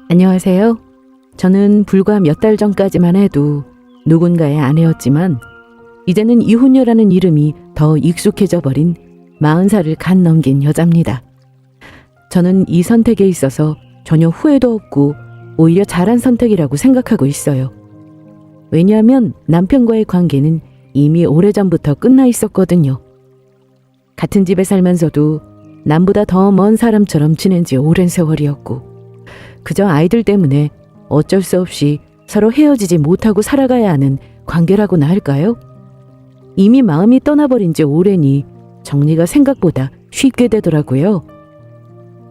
안녕하세요. 저는 불과 몇 달 전까지만 해도 누군가의 아내였지만 이제는 이혼녀라는 이름이 더 익숙해져 버린 40살을 간 넘긴 여자입니다. 저는 이 선택에 있어서 전혀 후회도 없고 오히려 잘한 선택이라고 생각하고 있어요. 왜냐하면 남편과의 관계는 이미 오래전부터 끝나 있었거든요. 같은 집에 살면서도 남보다 더 먼 사람처럼 지낸 지 오랜 세월이었고 그저 아이들 때문에 어쩔 수 없이 서로 헤어지지 못하고 살아가야 하는 관계라고나 할까요? 이미 마음이 떠나버린 지 오래니 정리가 생각보다 쉽게 되더라고요.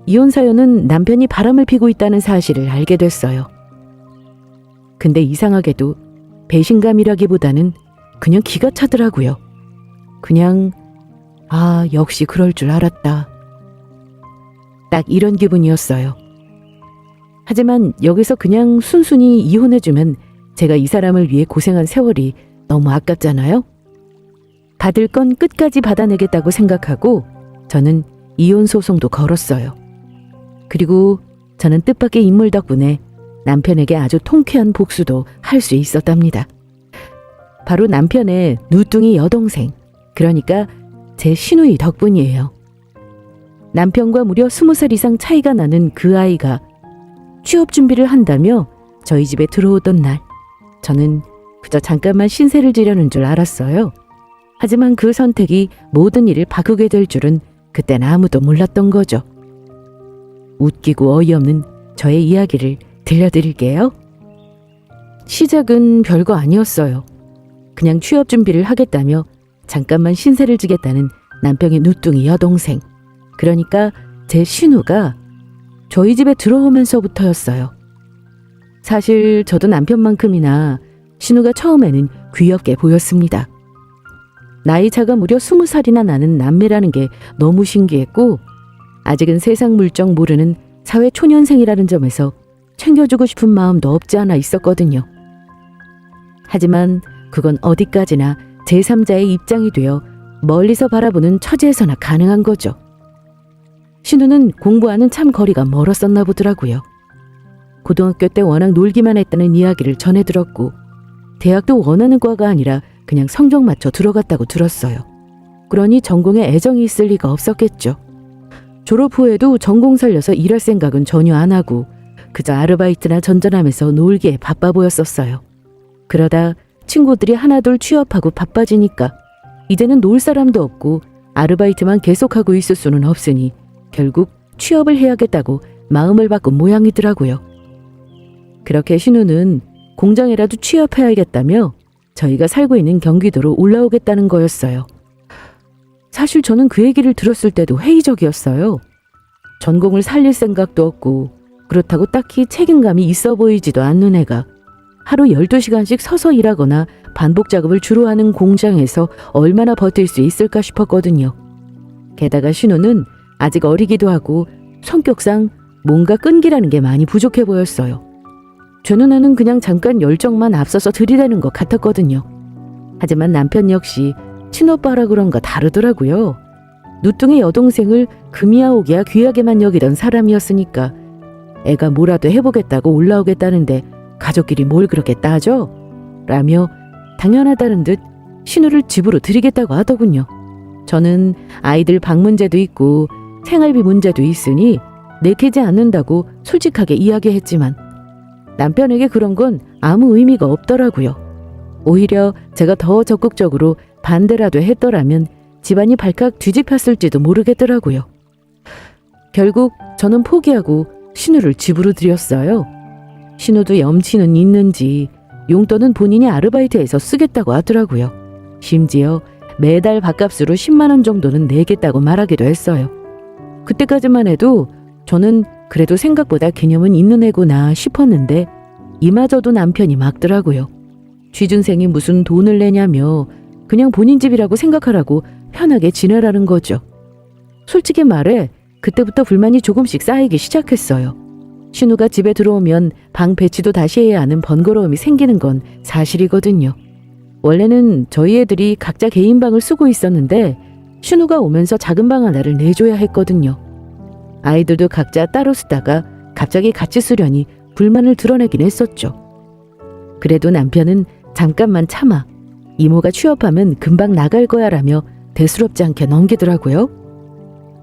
이혼 사연은 남편이 바람을 피고 있다는 사실을 알게 됐어요. 근데 이상하게도 배신감이라기보다는 그냥 기가 차더라고요. 그냥 역시 그럴 줄 알았다. 딱 이런 기분이었어요. 하지만 여기서 그냥 순순히 이혼해주면 제가 이 사람을 위해 고생한 세월이 너무 아깝잖아요? 받을 건 끝까지 받아내겠다고 생각하고 저는 이혼 소송도 걸었어요. 그리고 저는 뜻밖의 인물 덕분에 남편에게 아주 통쾌한 복수도 할 수 있었답니다. 바로 남편의 누뚱이 여동생, 그러니까 제 시누이 덕분이에요. 남편과 무려 20살 이상 차이가 나는 그 아이가 취업 준비를 한다며 저희 집에 들어오던 날, 저는 그저 잠깐만 신세를 지려는 줄 알았어요. 하지만 그 선택이 모든 일을 바꾸게 될 줄은 그땐 아무도 몰랐던 거죠. 웃기고 어이없는 저의 이야기를 들려드릴게요. 시작은 별거 아니었어요. 그냥 취업 준비를 하겠다며 잠깐만 신세를 지겠다는 남편의 누뚱이 여동생, 그러니까 제 신우가 저희 집에 들어오면서부터였어요. 사실 저도 남편만큼이나 신우가 처음에는 귀엽게 보였습니다. 나이 차가 무려 20살이나 나는 남매라는 게 너무 신기했고 아직은 세상 물정 모르는 사회 초년생이라는 점에서 챙겨주고 싶은 마음도 없지 않아 있었거든요. 하지만 그건 어디까지나 제3자의 입장이 되어 멀리서 바라보는 처지에서나 가능한 거죠. 신우는 공부와는 참 거리가 멀었었나 보더라고요. 고등학교 때 워낙 놀기만 했다는 이야기를 전해 들었고 대학도 원하는 과가 아니라 그냥 성적 맞춰 들어갔다고 들었어요. 그러니 전공에 애정이 있을 리가 없었겠죠. 졸업 후에도 전공 살려서 일할 생각은 전혀 안 하고 그저 아르바이트나 전전하면서 놀기에 바빠 보였었어요. 그러다 친구들이 하나둘 취업하고 바빠지니까 이제는 놀 사람도 없고 아르바이트만 계속하고 있을 수는 없으니 결국 취업을 해야겠다고 마음을 바꾼 모양이더라고요. 그렇게 신우는 공장에라도 취업해야겠다며 저희가 살고 있는 경기도로 올라오겠다는 거였어요. 사실 저는 그 얘기를 들었을 때도 회의적이었어요. 전공을 살릴 생각도 없고 그렇다고 딱히 책임감이 있어 보이지도 않는 애가 하루 12시간씩 서서 일하거나 반복 작업을 주로 하는 공장에서 얼마나 버틸 수 있을까 싶었거든요. 게다가 신우는 아직 어리기도 하고 성격상 뭔가 끈기라는 게 많이 부족해 보였어요. 제 눈에는 그냥 잠깐 열정만 앞서서 들이대는 것 같았거든요. 하지만 남편 역시 친오빠라 그런가 다르더라고요. 누뚱이 여동생을 금이야 오기야 귀하게만 여기던 사람이었으니까 애가 뭐라도 해보겠다고 올라오겠다는데 가족끼리 뭘 그렇게 따져? 라며 당연하다는 듯 신우를 집으로 들이겠다고 하더군요. 저는 아이들 방 문제도 있고 생활비 문제도 있으니 내키지 않는다고 솔직하게 이야기했지만 남편에게 그런 건 아무 의미가 없더라고요. 오히려 제가 더 적극적으로 반대라도 했더라면 집안이 발칵 뒤집혔을지도 모르겠더라고요. 결국 저는 포기하고 신우를 집으로 들였어요. 신우도 염치는 있는지 용돈은 본인이 아르바이트해서 쓰겠다고 하더라고요. 심지어 매달 밥값으로 10만 원 정도는 내겠다고 말하기도 했어요. 그때까지만 해도 저는 그래도 생각보다 개념은 있는 애구나 싶었는데 이마저도 남편이 막더라고요. 취준생이 무슨 돈을 내냐며 그냥 본인 집이라고 생각하라고 편하게 지내라는 거죠. 솔직히 말해 그때부터 불만이 조금씩 쌓이기 시작했어요. 신우가 집에 들어오면 방 배치도 다시 해야 하는 번거로움이 생기는 건 사실이거든요. 원래는 저희 애들이 각자 개인 방을 쓰고 있었는데 신우가 오면서 작은 방 하나를 내줘야 했거든요. 아이들도 각자 따로 쓰다가 갑자기 같이 쓰려니 불만을 드러내긴 했었죠. 그래도 남편은 잠깐만 참아. 이모가 취업하면 금방 나갈 거야 라며 대수롭지 않게 넘기더라고요.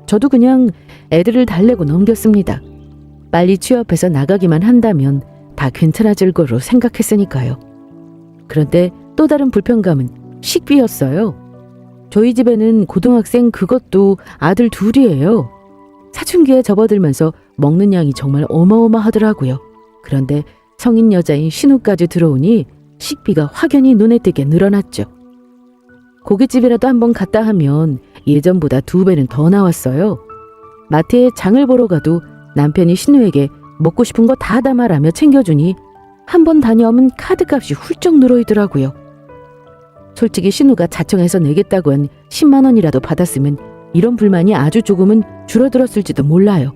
저도 그냥 애들을 달래고 넘겼습니다. 빨리 취업해서 나가기만 한다면 다 괜찮아질 거로 생각했으니까요. 그런데 또 다른 불편감은 식비였어요. 저희 집에는 고등학생 그것도 아들 둘이에요. 사춘기에 접어들면서 먹는 양이 정말 어마어마하더라고요. 그런데 성인 여자인 신우까지 들어오니 식비가 확연히 눈에 띄게 늘어났죠. 고깃집이라도 한번 갔다 하면 예전보다 2배는 더 나왔어요. 마트에 장을 보러 가도 남편이 신우에게 먹고 싶은 거 다 담아라며 챙겨주니 한 번 다녀오면 카드값이 훌쩍 늘어있더라고요. 솔직히 신우가 자청해서 내겠다고 한 10만 원이라도 받았으면 이런 불만이 아주 조금은 줄어들었을지도 몰라요.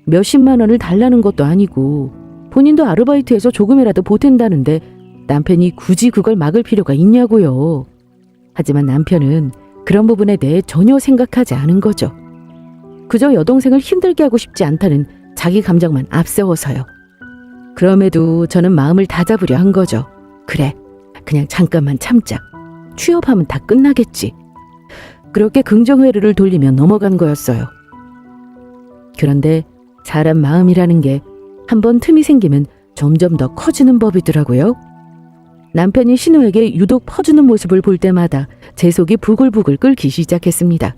몇십만 원을 달라는 것도 아니고 본인도 아르바이트해서 조금이라도 보탠다는데 남편이 굳이 그걸 막을 필요가 있냐고요. 하지만 남편은 그런 부분에 대해 전혀 생각하지 않은 거죠. 그저 여동생을 힘들게 하고 싶지 않다는 자기 감정만 앞세워서요. 그럼에도 저는 마음을 다잡으려 한 거죠. 그래, 그냥 잠깐만 참자. 취업하면 다 끝나겠지. 그렇게 긍정회로를 돌리며 넘어간 거였어요. 그런데 사람 마음이라는 게 한번 틈이 생기면 점점 더 커지는 법이더라고요. 남편이 신우에게 유독 퍼주는 모습을 볼 때마다 제 속이 부글부글 끓기 시작했습니다.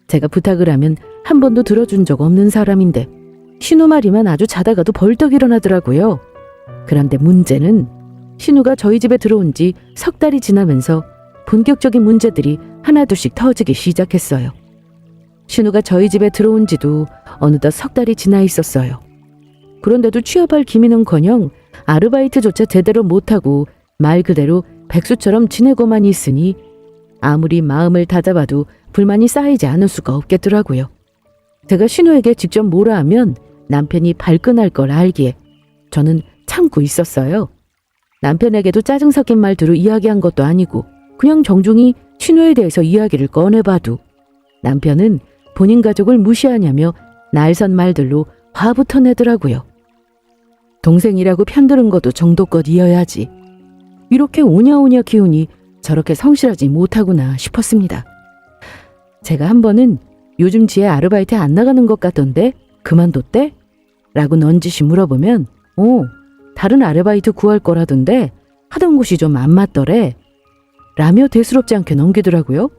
제가 부탁을 하면 한 번도 들어준 적 없는 사람인데 신우 말이면 아주 자다가도 벌떡 일어나더라고요. 그런데 문제는 신우가 저희 집에 들어온 지 석 달이 지나면서 본격적인 문제들이 하나둘씩 터지기 시작했어요. 신우가 저희 집에 들어온 지도 어느덧 석 달이 지나 있었어요. 그런데도 취업할 기미는커녕 아르바이트조차 제대로 못하고 말 그대로 백수처럼 지내고만 있으니 아무리 마음을 다잡아도 불만이 쌓이지 않을 수가 없겠더라고요. 제가 신우에게 직접 뭐라 하면 남편이 발끈할 걸 알기에 저는 참고 있었어요. 남편에게도 짜증 섞인 말투로 이야기한 것도 아니고 그냥 정중히 신우에 대해서 이야기를 꺼내봐도 남편은 본인 가족을 무시하냐며 날선 말들로 화부터 내더라고요. 동생이라고 편드는 것도 정도껏 이어야지. 이렇게 오냐오냐 키우니 저렇게 성실하지 못하구나 싶었습니다. 제가 한 번은 요즘 지혜 아르바이트 안 나가는 것 같던데 그만뒀대? 라고 넌지시 물어보면 다른 아르바이트 구할 거라던데 하던 곳이 좀 안 맞더래 라며 대수롭지 않게 넘기더라고요.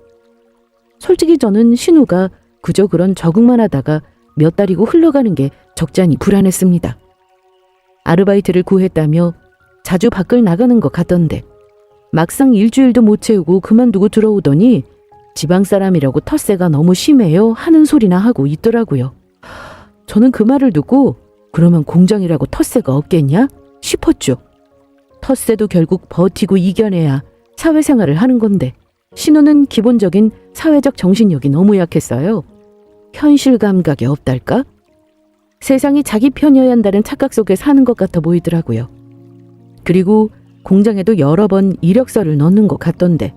솔직히 저는 신우가 그저 그런 적응만 하다가 몇 달이고 흘러가는 게 적잖이 불안했습니다. 아르바이트를 구했다며 자주 밖을 나가는 것 같던데 막상 일주일도 못 채우고 그만두고 들어오더니 지방 사람이라고 텃세가 너무 심해요 하는 소리나 하고 있더라고요. 저는 그 말을 듣고 그러면 공장이라고 텃세가 없겠냐 싶었죠. 텃세도 결국 버티고 이겨내야 사회생활을 하는 건데 신우는 기본적인 사회적 정신력이 너무 약했어요. 현실 감각이 없달까? 세상이 자기 편이어야 한다는 착각 속에 사는 것 같아 보이더라고요. 그리고 공장에도 여러 번 이력서를 넣는 것 같던데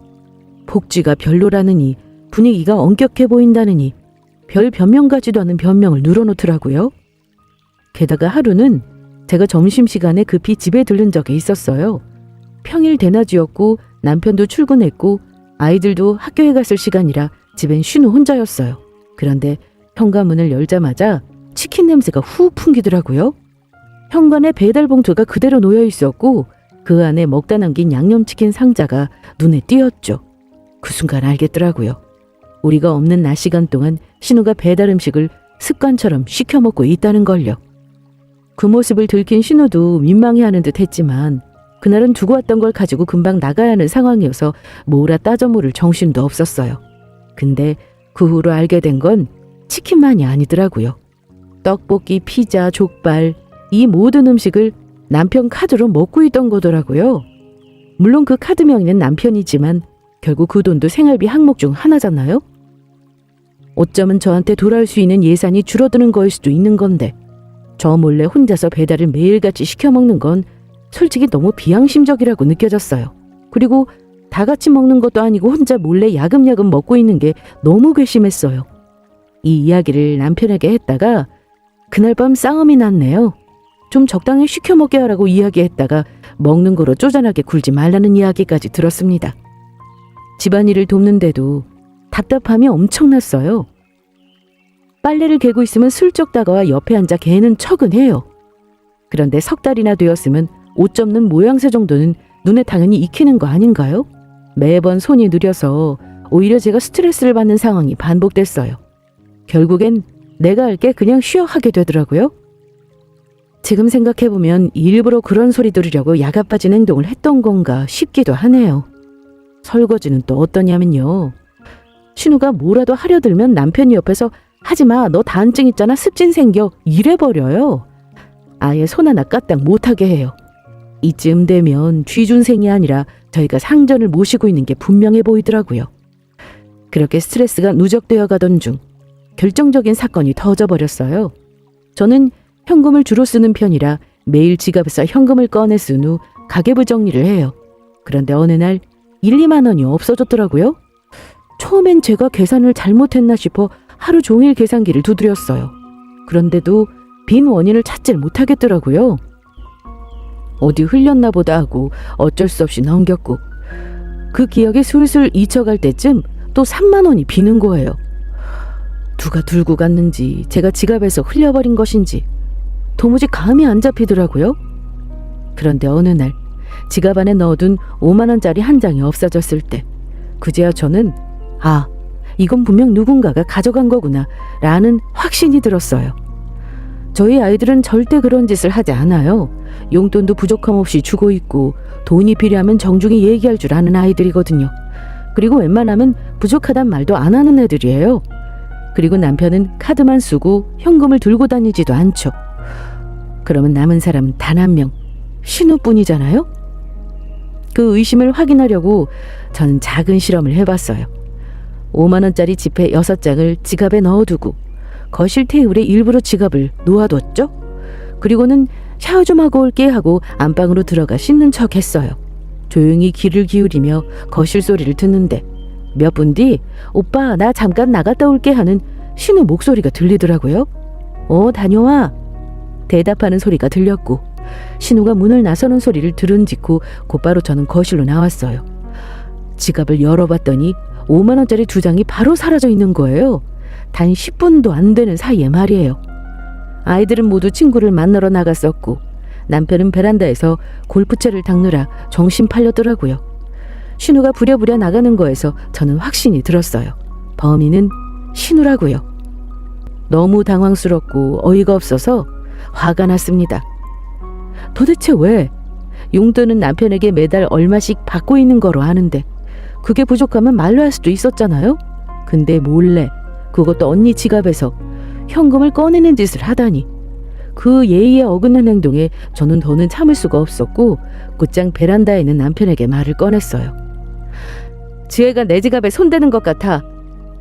복지가 별로라느니 분위기가 엄격해 보인다느니 별 변명 같지도 않은 변명을 늘어놓더라고요. 게다가 하루는 제가 점심시간에 급히 집에 들른 적이 있었어요. 평일 대낮이었고 남편도 출근했고 아이들도 학교에 갔을 시간이라 집엔 신우 혼자였어요. 그런데 현관문을 열자마자 치킨 냄새가 훅 풍기더라고요. 현관에 배달 봉투가 그대로 놓여 있었고 그 안에 먹다 남긴 양념치킨 상자가 눈에 띄었죠. 그 순간 알겠더라고요. 우리가 없는 낮 시간 동안 신우가 배달 음식을 습관처럼 시켜 먹고 있다는 걸요. 그 모습을 들킨 신우도 민망해하는 듯 했지만 그날은 두고 왔던 걸 가지고 금방 나가야 하는 상황이어서 뭐라 따져 물을 정신도 없었어요. 근데 그 후로 알게 된 건 치킨만이 아니더라고요. 떡볶이, 피자, 족발 이 모든 음식을 남편 카드로 먹고 있던 거더라고요. 물론 그 카드 명의는 남편이지만 결국 그 돈도 생활비 항목 중 하나잖아요. 어쩌면 저한테 돌아올 수 있는 예산이 줄어드는 거일 수도 있는 건데 저 몰래 혼자서 배달을 매일같이 시켜 먹는 건 솔직히 너무 비양심적이라고 느껴졌어요. 그리고 다 같이 먹는 것도 아니고 혼자 몰래 야금야금 먹고 있는 게 너무 괘씸했어요. 이 이야기를 남편에게 했다가 그날 밤 싸움이 났네요. 좀 적당히 시켜 먹게 하라고 이야기했다가 먹는 거로 쪼잔하게 굴지 말라는 이야기까지 들었습니다. 집안일을 돕는데도 답답함이 엄청났어요. 빨래를 개고 있으면 슬쩍 다가와 옆에 앉아 개는 척은 해요. 그런데 석 달이나 되었으면 옷 접는 모양새 정도는 눈에 당연히 익히는 거 아닌가요? 매번 손이 느려서 오히려 제가 스트레스를 받는 상황이 반복됐어요. 결국엔 내가 할게 그냥 쉬어 하게 되더라고요. 지금 생각해보면 일부러 그런 소리 들으려고 야가 빠진 행동을 했던 건가 싶기도 하네요. 설거지는 또 어떠냐면요. 신우가 뭐라도 하려 들면 남편이 옆에서 하지마, 너 다한증 있잖아, 습진 생겨, 이래버려요. 아예 손 하나 까딱 못하게 해요. 이쯤 되면 쥐준생이 아니라 저희가 상전을 모시고 있는 게 분명해 보이더라고요. 그렇게 스트레스가 누적되어 가던 중 결정적인 사건이 터져버렸어요. 저는 현금을 주로 쓰는 편이라 매일 지갑에서 현금을 꺼내 쓴 후 가계부 정리를 해요. 그런데 어느 날 1, 2만 원이 없어졌더라고요. 처음엔 제가 계산을 잘못했나 싶어 하루 종일 계산기를 두드렸어요. 그런데도 빈 원인을 찾질 못하겠더라고요. 어디 흘렸나 보다 하고 어쩔 수 없이 넘겼고 그 기억이 술술 잊혀갈 때쯤 또 3만 원이 비는 거예요. 누가 들고 갔는지 제가 지갑에서 흘려버린 것인지 도무지 감이 안 잡히더라고요. 그런데 어느 날 지갑 안에 넣어둔 5만 원짜리 한 장이 없어졌을 때 그제야 저는 이건 분명 누군가가 가져간 거구나 라는 확신이 들었어요. 저희 아이들은 절대 그런 짓을 하지 않아요. 용돈도 부족함 없이 주고 있고 돈이 필요하면 정중히 얘기할 줄 아는 아이들이거든요. 그리고 웬만하면 부족하단 말도 안 하는 애들이에요. 그리고 남편은 카드만 쓰고 현금을 들고 다니지도 않죠. 그러면 남은 사람은 단 한 명, 신우뿐이잖아요. 그 의심을 확인하려고 저는 작은 실험을 해봤어요. 5만 원짜리 지폐 6장을 지갑에 넣어두고 거실 테이블에 일부러 지갑을 놓아뒀죠. 그리고는 샤워 좀 하고 올게 하고 안방으로 들어가 씻는 척 했어요. 조용히 귀를 기울이며 거실 소리를 듣는데 몇 분 뒤 오빠 나 잠깐 나갔다 올게 하는 신우 목소리가 들리더라고요. 다녀와. 대답하는 소리가 들렸고 신우가 문을 나서는 소리를 들은 직후 곧바로 저는 거실로 나왔어요. 지갑을 열어봤더니 5만 원짜리 2장이 바로 사라져 있는 거예요. 단 10분도 안 되는 사이에 말이에요. 아이들은 모두 친구를 만나러 나갔었고 남편은 베란다에서 골프채를 닦느라 정신 팔렸더라고요. 신우가 부랴부랴 나가는 거에서 저는 확신이 들었어요. 범인은 신우라고요. 너무 당황스럽고 어이가 없어서 화가 났습니다. 도대체 왜? 용돈은 남편에게 매달 얼마씩 받고 있는 거로 아는데 그게 부족하면 말로 할 수도 있었잖아요. 근데 몰래 그것도 언니 지갑에서 현금을 꺼내는 짓을 하다니. 그 예의에 어긋난 행동에 저는 더는 참을 수가 없었고 곧장 베란다에 있는 남편에게 말을 꺼냈어요. 지혜가 내 지갑에 손대는 것 같아.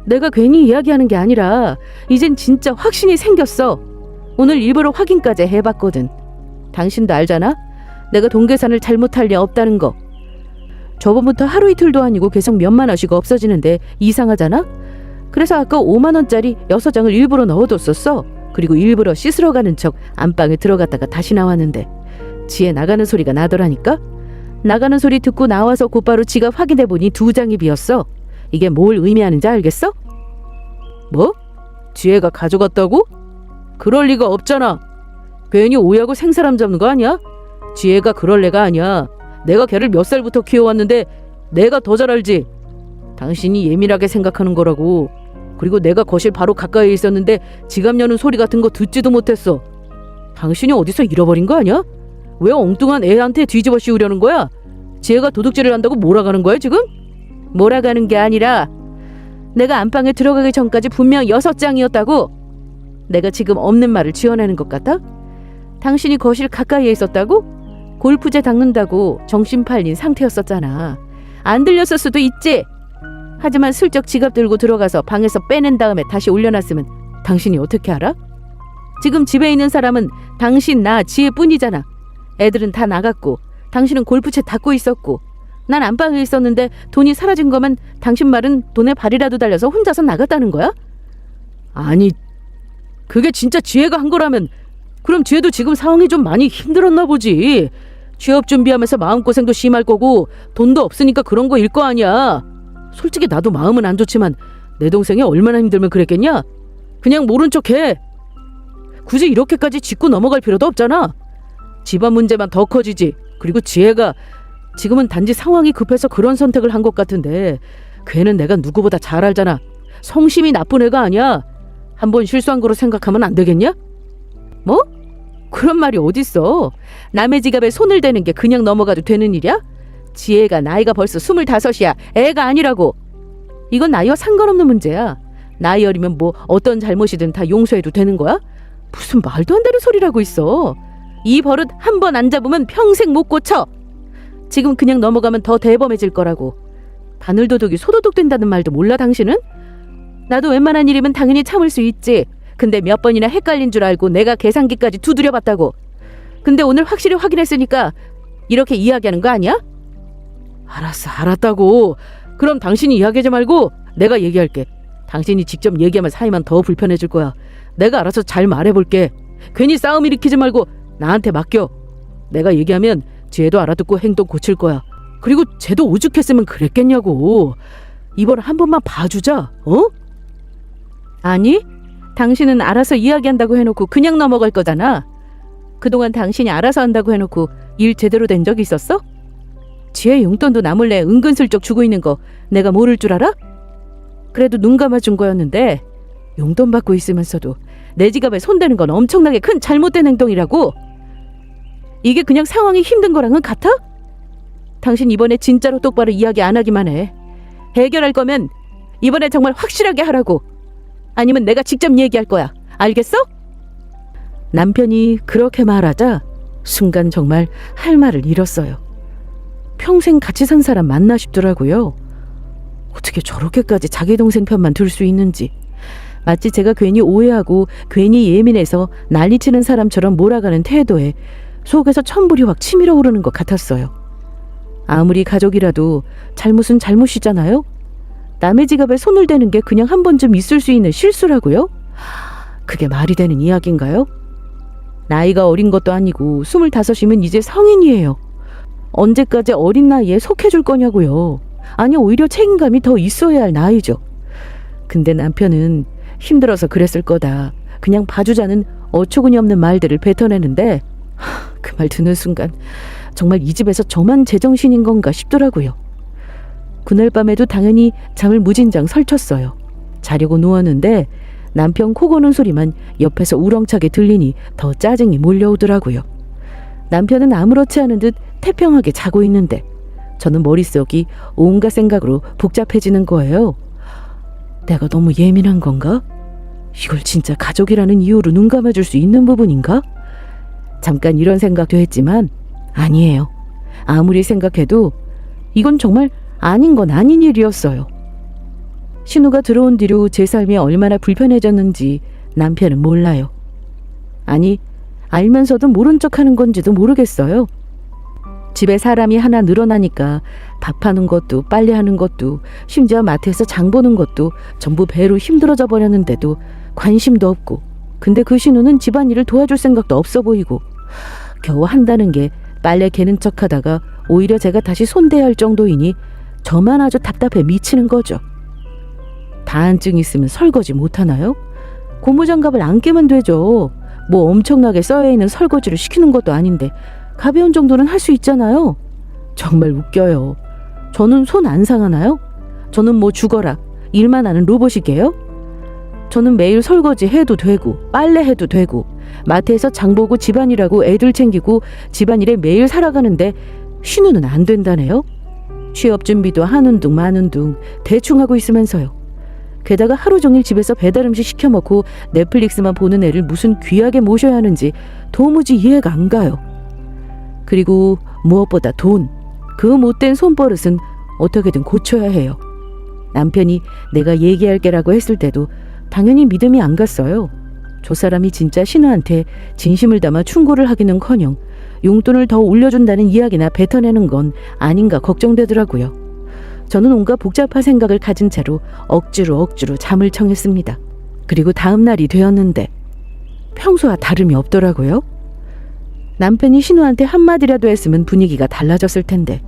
내가 괜히 이야기하는 게 아니라 이젠 진짜 확신이 생겼어. 오늘 일부러 확인까지 해봤거든. 당신도 알잖아? 내가 돈 계산을 잘못할 리 없다는 거. 저번부터 하루 이틀도 아니고 계속 몇만 원씩 없어지는데 이상하잖아? 그래서 아까 5만 원짜리 6장을 일부러 넣어뒀었어. 그리고 일부러 씻으러 가는 척 안방에 들어갔다가 다시 나왔는데 지혜 나가는 소리가 나더라니까? 나가는 소리 듣고 나와서 곧바로 지갑 확인해보니 2장이 비었어. 이게 뭘 의미하는지 알겠어? 뭐? 지혜가 가져갔다고? 그럴 리가 없잖아. 괜히 오해하고 생사람 잡는 거 아니야? 지혜가 그럴 애가 아니야. 내가 걔를 몇 살부터 키워왔는데 내가 더 잘 알지. 당신이 예민하게 생각하는 거라고. 그리고 내가 거실 바로 가까이에 있었는데 지갑 여는 소리 같은 거 듣지도 못했어. 당신이 어디서 잃어버린 거 아니야? 왜 엉뚱한 애한테 뒤집어 씌우려는 거야? 지혜가 도둑질을 한다고 몰아가는 거야 지금? 몰아가는 게 아니라 내가 안방에 들어가기 전까지 분명 6장이었다고. 내가 지금 없는 말을 지어내는 것 같아? 당신이 거실 가까이에 있었다고? 골프채 닦는다고 정신 팔린 상태였었잖아. 안 들렸을 수도 있지. 하지만 슬쩍 지갑 들고 들어가서 방에서 빼낸 다음에 다시 올려놨으면 당신이 어떻게 알아? 지금 집에 있는 사람은 당신, 나, 지혜뿐이잖아. 애들은 다 나갔고 당신은 골프채 닦고 있었고 난 안방에 있었는데 돈이 사라진 거면 당신 말은 돈에 발이라도 달려서 혼자서 나갔다는 거야? 아니, 그게 진짜 지혜가 한 거라면 그럼 지혜도 지금 상황이 좀 많이 힘들었나 보지. 취업 준비하면서 마음고생도 심할 거고 돈도 없으니까 그런 거일 거 아니야. 솔직히 나도 마음은 안 좋지만 내 동생이 얼마나 힘들면 그랬겠냐? 그냥 모른 척해. 굳이 이렇게까지 짚고 넘어갈 필요도 없잖아. 집안 문제만 더 커지지. 그리고 지혜가 지금은 단지 상황이 급해서 그런 선택을 한 것 같은데 걔는 내가 누구보다 잘 알잖아. 성심이 나쁜 애가 아니야. 한번 실수한 거로 생각하면 안 되겠냐? 뭐? 그런 말이 어딨어. 남의 지갑에 손을 대는 게 그냥 넘어가도 되는 일이야? 지혜가 나이가 벌써 25이야. 애가 아니라고. 이건 나이와 상관없는 문제야. 나이 어리면 뭐 어떤 잘못이든 다 용서해도 되는 거야? 무슨 말도 안 되는 소리라고 있어. 이 버릇 한 번 안 잡으면 평생 못 고쳐. 지금 그냥 넘어가면 더 대범해질 거라고. 바늘도둑이 소도둑 된다는 말도 몰라 당신은? 나도 웬만한 일이면 당연히 참을 수 있지. 근데 몇 번이나 헷갈린 줄 알고 내가 계산기까지 두드려봤다고. 근데 오늘 확실히 확인했으니까 이렇게 이야기하는 거 아니야? 알았어, 알았다고. 그럼 당신이 이야기하지 말고 내가 얘기할게. 당신이 직접 얘기하면 사이만 더 불편해질 거야. 내가 알아서 잘 말해볼게. 괜히 싸움 일으키지 말고 나한테 맡겨. 내가 얘기하면 쟤도 알아듣고 행동 고칠 거야. 그리고 쟤도 오죽했으면 그랬겠냐고. 이번 한 번만 봐주자. 어? 아니, 당신은 알아서 이야기한다고 해놓고 그냥 넘어갈 거잖아. 그동안 당신이 알아서 한다고 해놓고 일 제대로 된 적 있었어? 지혜 용돈도 나 몰래 은근슬쩍 주고 있는 거 내가 모를 줄 알아? 그래도 눈 감아준 거였는데 용돈 받고 있으면서도 내 지갑에 손대는 건 엄청나게 큰 잘못된 행동이라고. 이게 그냥 상황이 힘든 거랑은 같아? 당신 이번에 진짜로 똑바로 이야기 안 하기만 해. 해결할 거면 이번에 정말 확실하게 하라고. 아니면 내가 직접 얘기할 거야. 알겠어? 남편이 그렇게 말하자 순간 정말 할 말을 잃었어요. 평생 같이 산 사람 맞나 싶더라고요. 어떻게 저렇게까지 자기 동생 편만 들 수 있는지. 마치 제가 괜히 오해하고 괜히 예민해서 난리치는 사람처럼 몰아가는 태도에 속에서 천불이 확 치밀어 오르는 것 같았어요. 아무리 가족이라도 잘못은 잘못이잖아요. 남의 지갑에 손을 대는 게 그냥 한 번쯤 있을 수 있는 실수라고요? 그게 말이 되는 이야기인가요? 나이가 어린 것도 아니고 25이면 이제 성인이에요. 언제까지 어린 나이에 속해줄 거냐고요. 아니, 오히려 책임감이 더 있어야 할 나이죠. 근데 남편은 힘들어서 그랬을 거다. 그냥 봐주자는 어처구니 없는 말들을 뱉어내는데 그 말 듣는 순간 정말 이 집에서 저만 제정신인 건가 싶더라고요. 그날 밤에도 당연히 잠을 무진장 설쳤어요. 자려고 누웠는데 남편 코 고는 소리만 옆에서 우렁차게 들리니 더 짜증이 몰려오더라고요. 남편은 아무렇지 않은 듯 태평하게 자고 있는데 저는 머릿속이 온갖 생각으로 복잡해지는 거예요. 내가 너무 예민한 건가? 이걸 진짜 가족이라는 이유로 눈 감아줄 수 있는 부분인가? 잠깐 이런 생각도 했지만 아니에요. 아무리 생각해도 이건 정말 아닌 건 아닌 일이었어요. 신우가 들어온 뒤로 제 삶이 얼마나 불편해졌는지 남편은 몰라요. 아니, 알면서도 모른 척하는 건지도 모르겠어요. 집에 사람이 하나 늘어나니까 밥하는 것도 빨래하는 것도 심지어 마트에서 장 보는 것도 전부 배로 힘들어져 버렸는데도 관심도 없고, 근데 그 신우는 집안일을 도와줄 생각도 없어 보이고 겨우 한다는 게 빨래 개는 척하다가 오히려 제가 다시 손대야 할 정도이니 저만 아주 답답해 미치는 거죠. 다한증 있으면 설거지 못하나요? 고무장갑을 안 끼면 되죠. 뭐 엄청나게 써여있는 설거지를 시키는 것도 아닌데 가벼운 정도는 할 수 있잖아요. 정말 웃겨요. 저는 손 안 상하나요? 저는 뭐 죽어라 일만 하는 로봇이게요? 저는 매일 설거지 해도 되고 빨래 해도 되고 마트에서 장 보고 집안일하고 애들 챙기고 집안일에 매일 살아가는데 신우는 안 된다네요. 취업 준비도 하는 둥 마는 둥 대충 하고 있으면서요. 게다가 하루 종일 집에서 배달 음식 시켜 먹고 넷플릭스만 보는 애를 무슨 귀하게 모셔야 하는지 도무지 이해가 안 가요. 그리고 무엇보다 돈, 그 못된 손버릇은 어떻게든 고쳐야 해요. 남편이 내가 얘기할 게라고 했을 때도 당연히 믿음이 안 갔어요. 저 사람이 진짜 신우한테 진심을 담아 충고를 하기는커녕 용돈을 더 올려준다는 이야기나 뱉어내는 건 아닌가 걱정되더라고요. 저는 온갖 복잡한 생각을 가진 채로 억지로 잠을 청했습니다. 그리고 다음 날이 되었는데 평소와 다름이 없더라고요. 남편이 신우한테 한마디라도 했으면 분위기가 달라졌을 텐데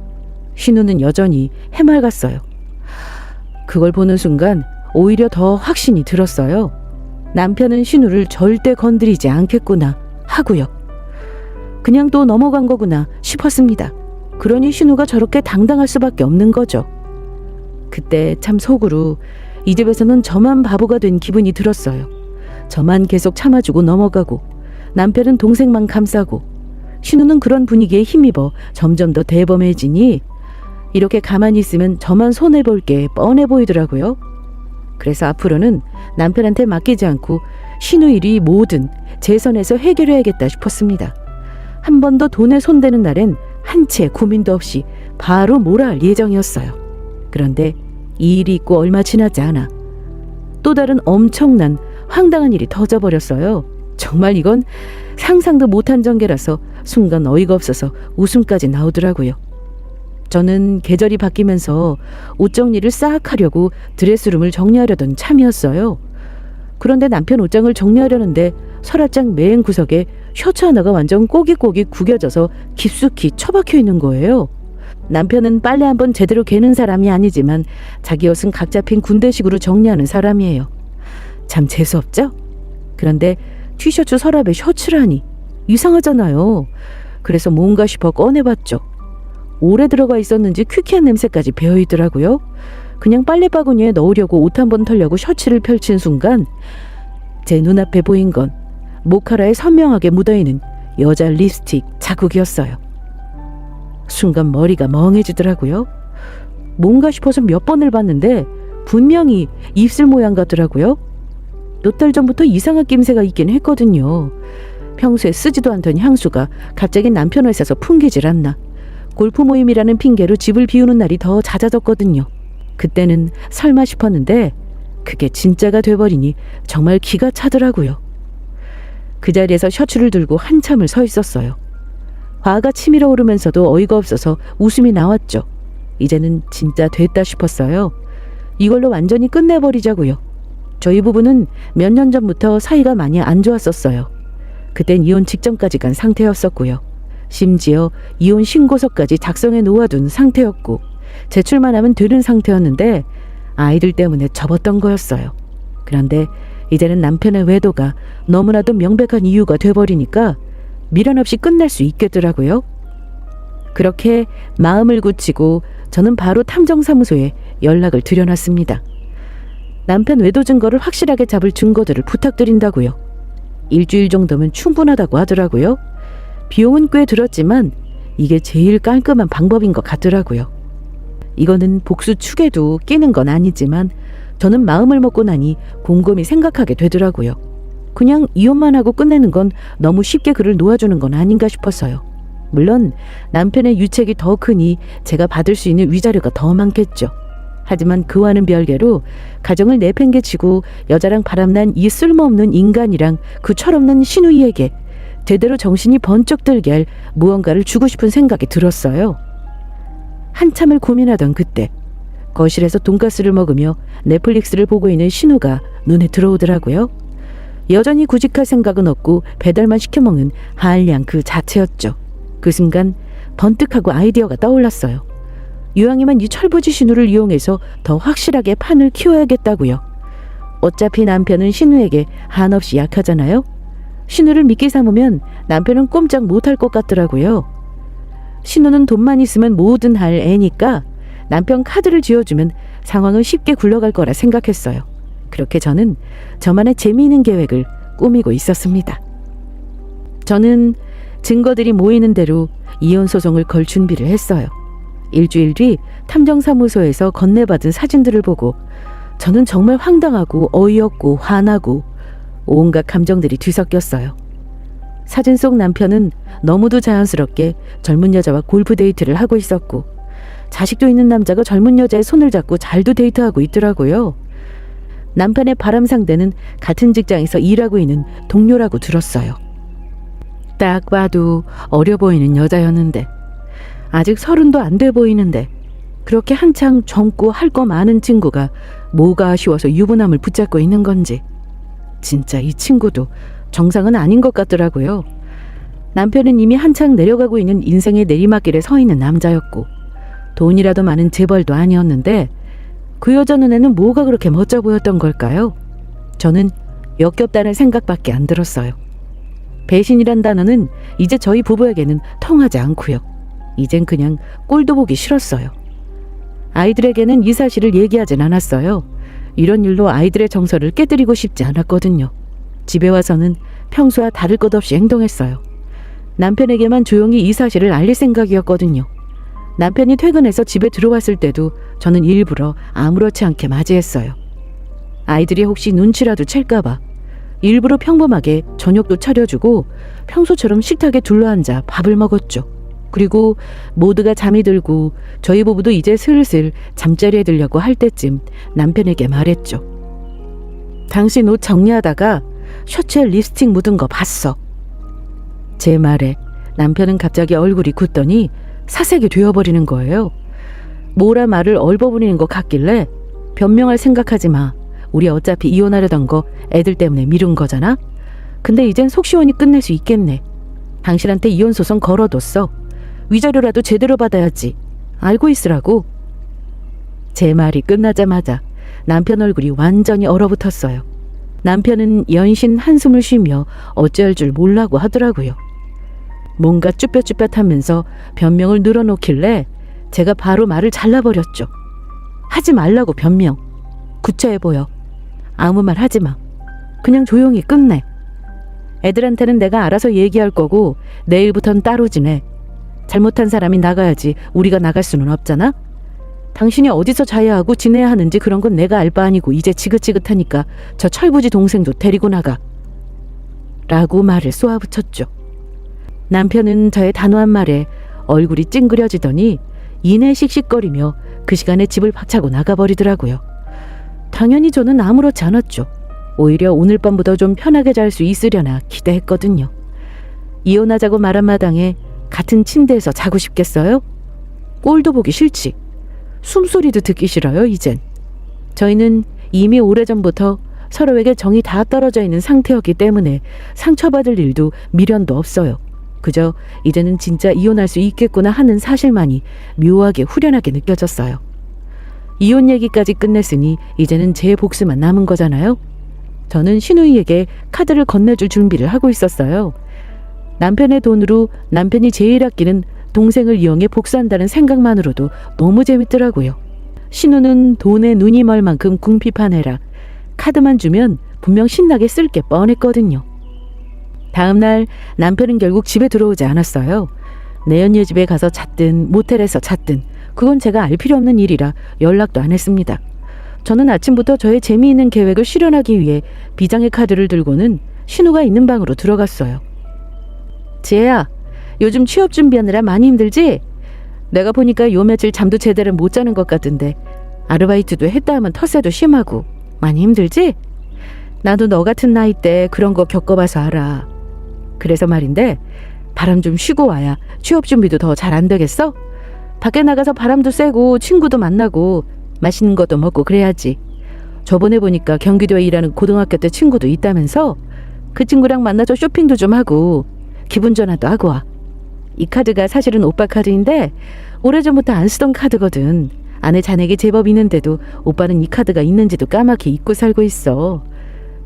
신우는 여전히 해맑았어요. 그걸 보는 순간 오히려 더 확신이 들었어요. 남편은 신우를 절대 건드리지 않겠구나 하고요. 그냥 또 넘어간 거구나 싶었습니다. 그러니 신우가 저렇게 당당할 수밖에 없는 거죠. 그때 참 속으로 이 집에서는 저만 바보가 된 기분이 들었어요. 저만 계속 참아주고 넘어가고 남편은 동생만 감싸고 신우는 그런 분위기에 힘입어 점점 더 대범해지니 이렇게 가만히 있으면 저만 손해볼 게 뻔해 보이더라고요. 그래서 앞으로는 남편한테 맡기지 않고 신우 일이 뭐든 제 선에서 해결해야겠다 싶었습니다. 한 번 더 돈에 손대는 날엔 한 채 고민도 없이 바로 몰아할 예정이었어요. 그런데 이 일이 있고 얼마 지나지 않아 또 다른 엄청난 황당한 일이 터져버렸어요. 정말 이건 상상도 못한 전개라서 순간 어이가 없어서 웃음까지 나오더라고요. 저는 계절이 바뀌면서 옷 정리를 싹 하려고 드레스룸을 정리하려던 참이었어요. 그런데 남편 옷장을 정리하려는데 서랍장 맨 구석에 셔츠 하나가 완전 꼬깃꼬깃 구겨져서 깊숙이 처박혀 있는 거예요. 남편은 빨래 한번 제대로 개는 사람이 아니지만 자기 옷은 각 잡힌 군대식으로 정리하는 사람이에요. 참 재수없죠? 그런데 티셔츠 서랍에 셔츠라니 이상하잖아요. 그래서 뭔가 싶어 꺼내봤죠. 오래 들어가 있었는지 퀴퀴한 냄새까지 배어있더라고요. 그냥 빨래바구니에 넣으려고 옷 한번 털려고 셔츠를 펼친 순간 제 눈앞에 보인 건 모카라에 선명하게 묻어있는 여자 립스틱 자국이었어요. 순간 머리가 멍해지더라고요. 뭔가 싶어서 몇 번을 봤는데 분명히 입술 모양 같더라고요. 몇 달 전부터 이상한 낌새가 있긴 했거든요. 평소에 쓰지도 않던 향수가 갑자기 남편 회사에서 풍기질 않나. 골프 모임이라는 핑계로 집을 비우는 날이 더 잦아졌거든요. 그때는 설마 싶었는데 그게 진짜가 돼버리니 정말 기가 차더라고요. 그 자리에서 셔츠를 들고 한참을 서 있었어요. 화가 치밀어 오르면서도 어이가 없어서 웃음이 나왔죠. 이제는 진짜 됐다 싶었어요. 이걸로 완전히 끝내버리자고요. 저희 부부는 몇 년 전부터 사이가 많이 안 좋았었어요. 그땐 이혼 직전까지 간 상태였었고요. 심지어 이혼 신고서까지 작성해 놓아둔 상태였고 제출만 하면 되는 상태였는데 아이들 때문에 접었던 거였어요. 그런데 이제는 남편의 외도가 너무나도 명백한 이유가 돼버리니까 미련 없이 끝날 수 있겠더라고요. 그렇게 마음을 굳히고 저는 바로 탐정사무소에 연락을 드려놨습니다. 남편 외도 증거를 확실하게 잡을 증거들을 부탁드린다고요. 일주일 정도면 충분하다고 하더라고요. 비용은 꽤 들었지만 이게 제일 깔끔한 방법인 것 같더라고요. 이거는 복수 축에도 끼는 건 아니지만 저는 마음을 먹고 나니 곰곰이 생각하게 되더라고요. 그냥 이혼만 하고 끝내는 건 너무 쉽게 그를 놓아주는 건 아닌가 싶어서요. 물론 남편의 유책이 더 크니 제가 받을 수 있는 위자료가 더 많겠죠. 하지만 그와는 별개로 가정을 내팽개치고 여자랑 바람난 이 쓸모없는 인간이랑 그 철없는 신우이에게 제대로 정신이 번쩍 들게 할 무언가를 주고 싶은 생각이 들었어요. 한참을 고민하던 그때 거실에서 돈가스를 먹으며 넷플릭스를 보고 있는 신우가 눈에 들어오더라고요. 여전히 구직할 생각은 없고 배달만 시켜먹는 한량 그 자체였죠. 그 순간 번뜩하고 아이디어가 떠올랐어요. 이왕이면 이 철부지 신우를 이용해서 더 확실하게 판을 키워야겠다고요. 어차피 남편은 신우에게 한없이 약하잖아요. 신우를 믿기 삼으면 남편은 꼼짝 못할 것 같더라고요. 신우는 돈만 있으면 뭐든 할 애니까 남편 카드를 쥐어주면 상황은 쉽게 굴러갈 거라 생각했어요. 그렇게 저는 저만의 재미있는 계획을 꾸미고 있었습니다. 저는 증거들이 모이는 대로 이혼 소송을 걸 준비를 했어요. 일주일 뒤 탐정사무소에서 건네받은 사진들을 보고 저는 정말 황당하고 어이없고 화나고 온갖 감정들이 뒤섞였어요. 사진 속 남편은 너무도 자연스럽게 젊은 여자와 골프 데이트를 하고 있었고 자식도 있는 남자가 젊은 여자의 손을 잡고 잘도 데이트하고 있더라고요. 남편의 바람 상대는 같은 직장에서 일하고 있는 동료라고 들었어요. 딱 봐도 어려 보이는 여자였는데 아직 30도 안 돼 보이는데 그렇게 한창 젊고 할 거 많은 친구가 뭐가 아쉬워서 유부남을 붙잡고 있는 건지 진짜 이 친구도 정상은 아닌 것 같더라고요. 남편은 이미 한창 내려가고 있는 인생의 내리막길에 서 있는 남자였고 돈이라도 많은 재벌도 아니었는데 그 여자 눈에는 뭐가 그렇게 멋져 보였던 걸까요? 저는 역겹다는 생각밖에 안 들었어요. 배신이란 단어는 이제 저희 부부에게는 통하지 않고요. 이젠 그냥 꼴도 보기 싫었어요. 아이들에게는 이 사실을 얘기하진 않았어요. 이런 일로 아이들의 정서를 깨뜨리고 싶지 않았거든요. 집에 와서는 평소와 다를 것 없이 행동했어요. 남편에게만 조용히 이 사실을 알릴 생각이었거든요. 남편이 퇴근해서 집에 들어왔을 때도 저는 일부러 아무렇지 않게 맞이했어요. 아이들이 혹시 눈치라도 챌까봐 일부러 평범하게 저녁도 차려주고 평소처럼 식탁에 둘러앉아 밥을 먹었죠. 그리고 모두가 잠이 들고 저희 부부도 이제 슬슬 잠자리에 들려고 할 때쯤 남편에게 말했죠. 당신 옷 정리하다가 셔츠에 립스틱 묻은 거 봤어. 제 말에 남편은 갑자기 얼굴이 굳더니 사색이 되어버리는 거예요. 뭐라 말을 얼버무리는 것 같길래 변명할 생각하지 마. 우리 어차피 이혼하려던 거 애들 때문에 미룬 거잖아. 근데 이젠 속 시원히 끝낼 수 있겠네. 당신한테 이혼 소송 걸어뒀어. 위자료라도 제대로 받아야지. 알고 있으라고. 제 말이 끝나자마자 남편 얼굴이 완전히 얼어붙었어요. 남편은 연신 한숨을 쉬며 어찌할 줄 몰라고 하더라고요. 뭔가 쭈뼛쭈뼛하면서 변명을 늘어놓길래 제가 바로 말을 잘라버렸죠. 하지 말라고 변명. 구차해 보여. 아무 말 하지 마. 그냥 조용히 끝내. 애들한테는 내가 알아서 얘기할 거고 내일부턴 따로 지내. 잘못한 사람이 나가야지 우리가 나갈 수는 없잖아. 당신이 어디서 자야 하고 지내야 하는지 그런 건 내가 알 바 아니고 이제 지긋지긋하니까 저 철부지 동생도 데리고 나가. 라고 말을 쏘아붙였죠. 남편은 저의 단호한 말에 얼굴이 찡그려지더니 이내 씩씩거리며 그 시간에 집을 박차고 나가버리더라고요. 당연히 저는 아무렇지 않았죠. 오히려 오늘 밤보다 좀 편하게 잘 수 있으려나 기대했거든요. 이혼하자고 말한 마당에 같은 침대에서 자고 싶겠어요? 꼴도 보기 싫지. 숨소리도 듣기 싫어요, 이젠. 저희는 이미 오래전부터 서로에게 정이 다 떨어져 있는 상태였기 때문에 상처받을 일도 미련도 없어요. 그저 이제는 진짜 이혼할 수 있겠구나 하는 사실만이 묘하게 후련하게 느껴졌어요. 이혼 얘기까지 끝냈으니 이제는 제 복수만 남은 거잖아요. 저는 신우이에게 카드를 건네줄 준비를 하고 있었어요. 남편의 돈으로 남편이 제일 아끼는 동생을 이용해 복수한다는 생각만으로도 너무 재밌더라고요. 신우는 돈에 눈이 멀 만큼 궁핍한 애라 카드만 주면 분명 신나게 쓸 게 뻔했거든요. 다음 날 남편은 결국 집에 들어오지 않았어요. 내연녀 집에 가서 잤든 모텔에서 잤든 그건 제가 알 필요 없는 일이라 연락도 안 했습니다. 저는 아침부터 저의 재미있는 계획을 실현하기 위해 비장의 카드를 들고는 신우가 있는 방으로 들어갔어요. 지혜야, 요즘 취업 준비하느라 많이 힘들지? 내가 보니까 요 며칠 잠도 제대로 못 자는 것 같은데 아르바이트도 했다 하면 텃세도 심하고 많이 힘들지? 나도 너 같은 나이 때 그런 거 겪어봐서 알아. 그래서 말인데 바람 좀 쉬고 와야 취업 준비도 더 잘 안 되겠어? 밖에 나가서 바람도 쐬고 친구도 만나고 맛있는 것도 먹고 그래야지. 저번에 보니까 경기도에 일하는 고등학교 때 친구도 있다면서 그 친구랑 만나서 쇼핑도 좀 하고 기분 전환도 하고 와. 이 카드가 사실은 오빠 카드인데 오래전부터 안 쓰던 카드거든. 아내 자네에게 제법 있는데도 오빠는 이 카드가 있는지도 까맣게 잊고 살고 있어.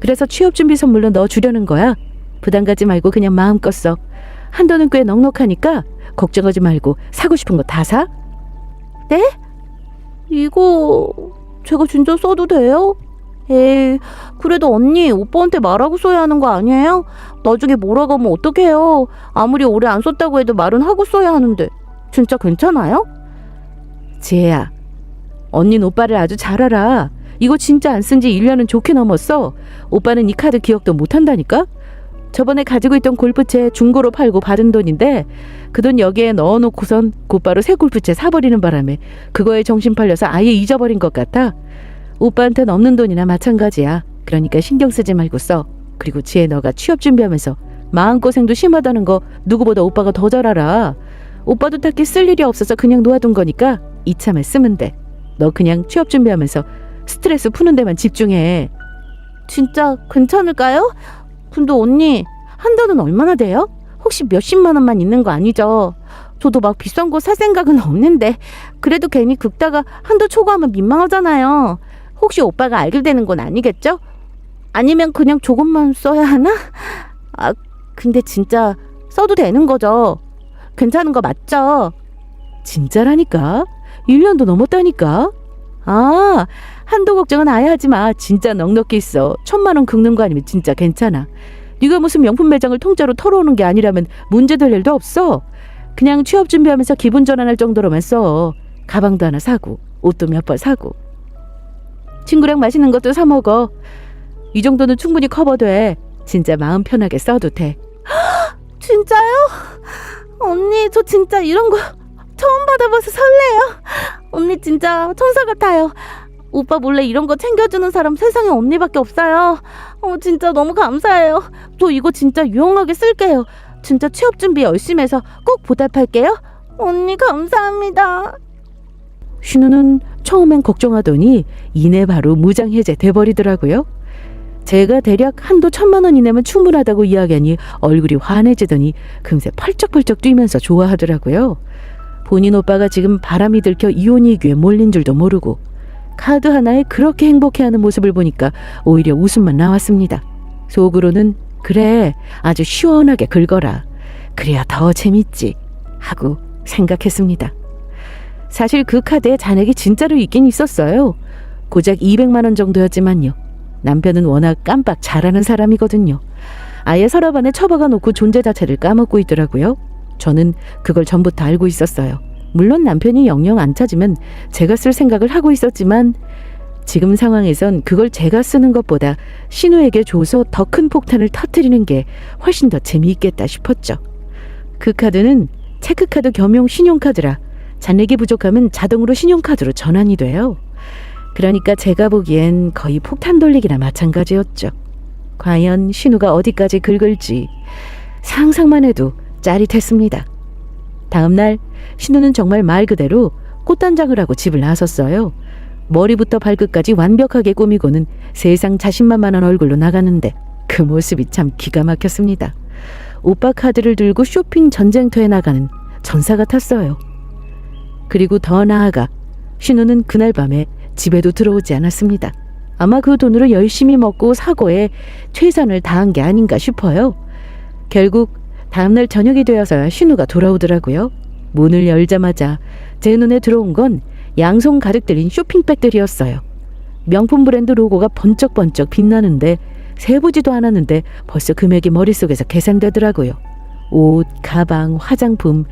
그래서 취업 준비 선물로 넣어 주려는 거야. 부담 가지 말고 그냥 마음껏 써. 한도는 꽤 넉넉하니까 걱정하지 말고 사고 싶은 거 다 사. 네? 이거 제가 진짜 써도 돼요? 에이, 그래도 언니 오빠한테 말하고 써야 하는 거 아니에요? 나중에 뭐라고 하면 어떡해요? 아무리 오래 안 썼다고 해도 말은 하고 써야 하는데 진짜 괜찮아요? 지혜야, 언니는 오빠를 아주 잘 알아. 이거 진짜 안 쓴 지 1년은 좋게 넘었어. 오빠는 이 카드 기억도 못한다니까? 저번에 가지고 있던 골프채 중고로 팔고 받은 돈인데 그 돈 여기에 넣어놓고선 곧바로 새 골프채 사버리는 바람에 그거에 정신 팔려서 아예 잊어버린 것 같아. 오빠한테는 없는 돈이나 마찬가지야. 그러니까 신경 쓰지 말고 써. 그리고 지혜, 너가 취업 준비하면서 마음고생도 심하다는 거 누구보다 오빠가 더 잘 알아. 오빠도 딱히 쓸 일이 없어서 그냥 놓아둔 거니까 이참에 쓰면 돼. 너 그냥 취업 준비하면서 스트레스 푸는 데만 집중해. 진짜 괜찮을까요? 근데 언니, 한도는 얼마나 돼요? 혹시 몇십만 원만 있는 거 아니죠? 저도 막 비싼 거 살 생각은 없는데 그래도 괜히 긁다가 한도 초과하면 민망하잖아요. 혹시 오빠가 알게 되는 건 아니겠죠? 아니면 그냥 조금만 써야 하나? 아, 근데 진짜 써도 되는 거죠? 괜찮은 거 맞죠? 진짜라니까? 1년도 넘었다니까? 아, 한도 걱정은 아예 하지 마. 진짜 넉넉히 있어. 1,000만 원 긁는 거 아니면 진짜 괜찮아. 네가 무슨 명품 매장을 통째로 털어오는 게 아니라면 문제될 일도 없어. 그냥 취업 준비하면서 기분 전환할 정도로만 써. 가방도 하나 사고 옷도 몇 벌 사고 친구랑 맛있는 것도 사 먹어. 이 정도는 충분히 커버돼. 진짜 마음 편하게 써도 돼. 진짜요? 언니, 저 진짜 이런 거 처음 받아봐서 설레요. 언니 진짜 천사 같아요. 오빠 몰래 이런 거 챙겨주는 사람 세상에 언니밖에 없어요. 진짜 너무 감사해요. 저 이거 진짜 유용하게 쓸게요. 진짜 취업 준비 열심히 해서 꼭 보답할게요. 언니 감사합니다. 신우는 처음엔 걱정하더니 이내 바로 무장 해제 돼버리더라고요. 제가 대략 한도 1,000만 원 이내면 충분하다고 이야기하니 얼굴이 환해지더니 금세 펄쩍펄쩍 뛰면서 좋아하더라고요. 본인 오빠가 지금 바람이 들켜 이혼이기에 몰린 줄도 모르고 카드 하나에 그렇게 행복해하는 모습을 보니까 오히려 웃음만 나왔습니다. 속으로는 그래, 아주 시원하게 긁어라. 그래야 더 재밌지 하고 생각했습니다. 사실 그 카드에 잔액이 진짜로 있긴 있었어요. 고작 200만 원 정도였지만요. 남편은 워낙 깜빡 잘하는 사람이거든요. 아예 서랍 안에 처박아 놓고 존재 자체를 까먹고 있더라고요. 저는 그걸 전부터 알고 있었어요. 물론 남편이 영영 안 찾으면 제가 쓸 생각을 하고 있었지만 지금 상황에선 그걸 제가 쓰는 것보다 신우에게 줘서 더 큰 폭탄을 터뜨리는 게 훨씬 더 재미있겠다 싶었죠. 그 카드는 체크카드 겸용 신용카드라 잔액이 부족하면 자동으로 신용카드로 전환이 돼요. 그러니까 제가 보기엔 거의 폭탄 돌리기나 마찬가지였죠. 과연 신우가 어디까지 긁을지 상상만 해도 짜릿했습니다. 다음날 신우는 정말 말 그대로 꽃단장을 하고 집을 나섰어요. 머리부터 발끝까지 완벽하게 꾸미고는 세상 자신만만한 얼굴로 나가는데 그 모습이 참 기가 막혔습니다. 오빠 카드를 들고 쇼핑 전쟁터에 나가는 전사 같았어요. 그리고 더 나아가 신우는 그날 밤에 집에도 들어오지 않았습니다. 아마 그 돈으로 열심히 먹고 사고에 최선을 다한 게 아닌가 싶어요. 결국 다음날 저녁이 되어서야 신우가 돌아오더라고요. 문을 열자마자 제 눈에 들어온 건 양손 가득 들인 쇼핑백들이었어요. 명품 브랜드 로고가 번쩍번쩍 빛나는데 세보지도 않았는데 벌써 금액이 머릿속에서 계산되더라고요. 옷, 가방, 화장품,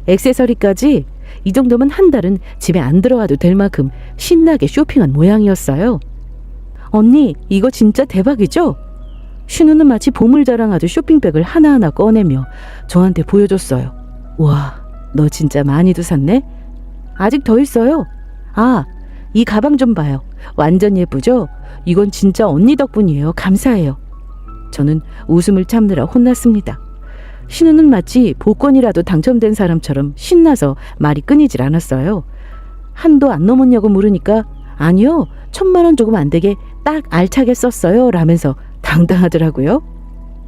액세서리까지 이 정도면 한 달은 집에 안 들어와도 될 만큼 신나게 쇼핑한 모양이었어요. 언니, 이거 진짜 대박이죠? 신우는 마치 보물 자랑하듯 쇼핑백을 하나하나 꺼내며 저한테 보여줬어요. 와, 너 진짜 많이도 샀네? 아직 더 있어요. 아, 이 가방 좀 봐요. 완전 예쁘죠? 이건 진짜 언니 덕분이에요. 감사해요. 저는 웃음을 참느라 혼났습니다. 신우는 마치 복권이라도 당첨된 사람처럼 신나서 말이 끊이질 않았어요. 한도 안 넘었냐고 물으니까 아니요, 1,000만 원 조금 안 되게 딱 알차게 썼어요 라면서 당당하더라고요.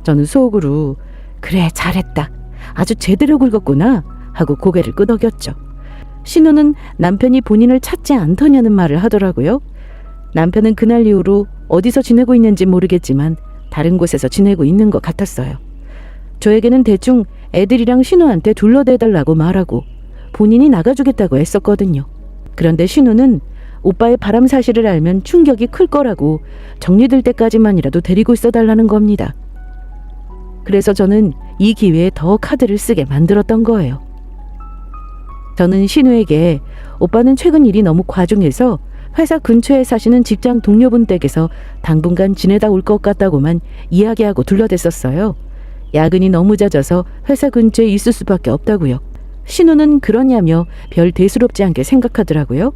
저는 속으로 그래, 잘했다. 아주 제대로 긁었구나 하고 고개를 끄덕였죠. 신우는 남편이 본인을 찾지 않더냐는 말을 하더라고요. 남편은 그날 이후로 어디서 지내고 있는지 모르겠지만 다른 곳에서 지내고 있는 것 같았어요. 저에게는 대충 애들이랑 신우한테 둘러대달라고 말하고 본인이 나가주겠다고 애썼거든요. 그런데 신우는 오빠의 바람 사실을 알면 충격이 클 거라고 정리될 때까지만이라도 데리고 있어달라는 겁니다. 그래서 저는 이 기회에 더 카드를 쓰게 만들었던 거예요. 저는 신우에게 오빠는 최근 일이 너무 과중해서 회사 근처에 사시는 직장 동료분 댁에서 당분간 지내다 올 것 같다고만 이야기하고 둘러댔었어요. 야근이 너무 잦아서 회사 근처에 있을 수밖에 없다고요. 신우는 그러냐며 별 대수롭지 않게 생각하더라고요.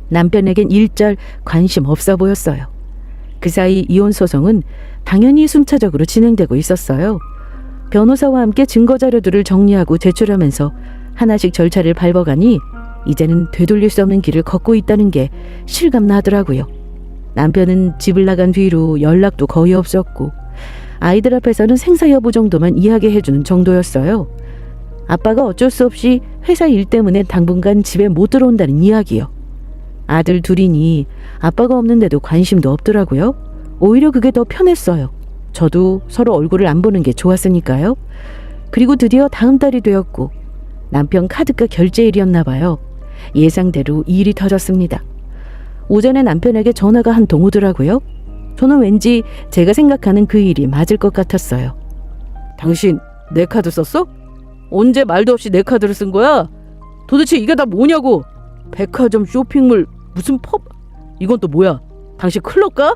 남편에겐 일절 관심 없어 보였어요. 그 사이 이혼 소송은 당연히 순차적으로 진행되고 있었어요. 변호사와 함께 증거 자료들을 정리하고 제출하면서 하나씩 절차를 밟아가니 이제는 되돌릴 수 없는 길을 걷고 있다는 게 실감나더라고요. 남편은 집을 나간 뒤로 연락도 거의 없었고 아이들 앞에서는 생사 여부 정도만 이야기해주는 정도였어요. 아빠가 어쩔 수 없이 회사 일 때문에 당분간 집에 못 들어온다는 이야기요. 아들 둘이니 아빠가 없는데도 관심도 없더라고요. 오히려 그게 더 편했어요. 저도 서로 얼굴을 안 보는 게 좋았으니까요. 그리고 드디어 다음 달이 되었고 남편 카드가 결제일이었나 봐요. 예상대로 일이 터졌습니다. 오전에 남편에게 전화가 한 통 오더라고요. 저는 왠지 제가 생각하는 그 일이 맞을 것 같았어요. 당신 내 카드 썼어? 언제 말도 없이 내 카드를 쓴 거야? 도대체 이게 다 뭐냐고? 백화점 쇼핑몰 무슨 펍? 이건 또 뭐야? 당신 클럽 가?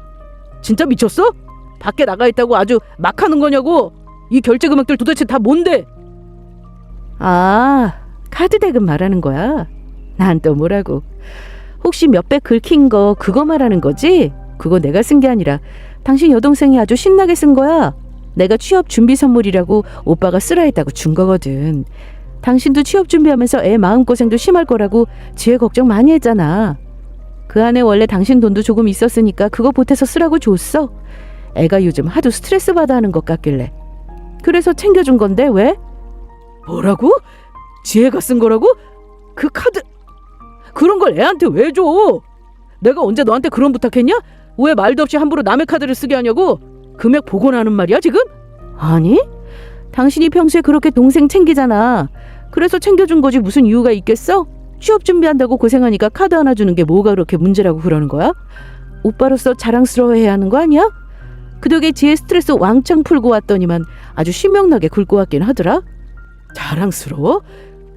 진짜 미쳤어? 밖에 나가 있다고 아주 막 하는 거냐고? 이 결제 금액들 도대체 다 뭔데? 아, 카드 대금 말하는 거야? 난 또 뭐라고? 혹시 몇백 긁힌 거 그거 말하는 거지? 그거 내가 쓴 게 아니라 당신 여동생이 아주 신나게 쓴 거야. 내가 취업 준비 선물이라고 오빠가 쓰라 했다고 준 거거든. 당신도 취업 준비하면서 애 마음고생도 심할 거라고 지혜 걱정 많이 했잖아. 그 안에 원래 당신 돈도 조금 있었으니까 그거 보태서 쓰라고 줬어. 애가 요즘 하도 스트레스 받아 하는 것 같길래. 그래서 챙겨준 건데 왜? 뭐라고? 지혜가 쓴 거라고? 그 카드 그런 걸 애한테 왜 줘? 내가 언제 너한테 그런 부탁했냐? 왜 말도 없이 함부로 남의 카드를 쓰게 하냐고? 금액 보고 나는 말이야 지금? 아니? 당신이 평소에 그렇게 동생 챙기잖아. 그래서 챙겨준 거지 무슨 이유가 있겠어? 취업 준비한다고 고생하니까 카드 하나 주는 게 뭐가 그렇게 문제라고 그러는 거야? 오빠로서 자랑스러워해야 하는 거 아니야? 그 덕에 지혜 스트레스 왕창 풀고 왔더니만 아주 신명나게 굴고 왔긴 하더라. 자랑스러워?